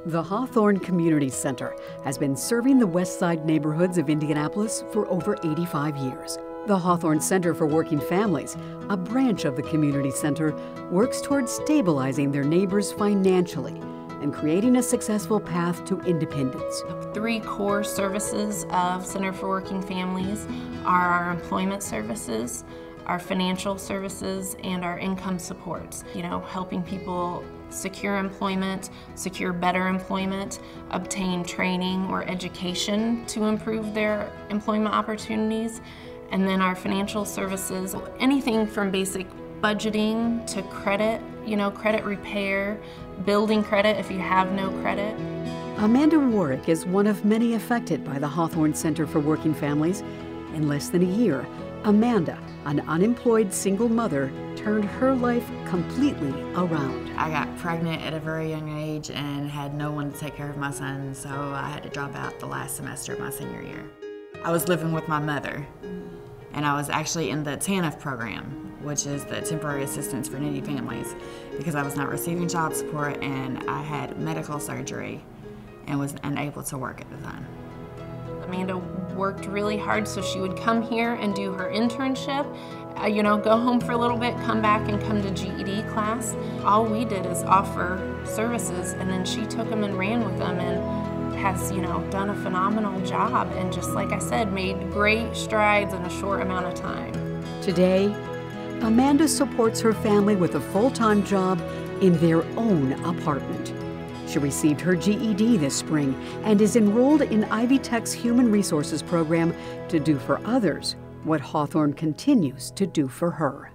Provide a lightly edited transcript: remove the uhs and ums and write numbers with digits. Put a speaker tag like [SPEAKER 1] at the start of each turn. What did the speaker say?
[SPEAKER 1] The Hawthorne Community Center has been serving the West Side neighborhoods of Indianapolis for over 85 years. The Hawthorne Center for Working Families, a branch of the community center, works towards stabilizing their neighbors financially and creating a successful path to independence.
[SPEAKER 2] Three core services of Center for Working Families are our employment services, our financial services, and our income supports. Helping people secure employment, secure better employment, obtain training or education to improve their employment opportunities. And then our financial services, anything from basic budgeting to credit, credit repair, building credit if you have no credit.
[SPEAKER 1] Amanda Warwick is one of many affected by the Hawthorne Center for Working Families. In less than a year, Amanda, an unemployed single mother, turned her life completely around.
[SPEAKER 3] I got pregnant at a very young age and had no one to take care of my son, so I had to drop out the last semester of my senior year. I was living with my mother, and I was actually in the TANF program, which is the Temporary Assistance for Needy Families, because I was not receiving child support and I had medical surgery and was unable to work at the time.
[SPEAKER 2] Amanda worked really hard, so she would come here and do her internship, go home for a little bit, come back and come to GED class. All we did is offer services, and then she took them and ran with them and has, done a phenomenal job and, just like I said, made great strides in a short amount of time.
[SPEAKER 1] Today, Amanda supports her family with a full-time job in their own apartment. She received her GED this spring and is enrolled in Ivy Tech's Human Resources program to do for others what Hawthorne continues to do for her.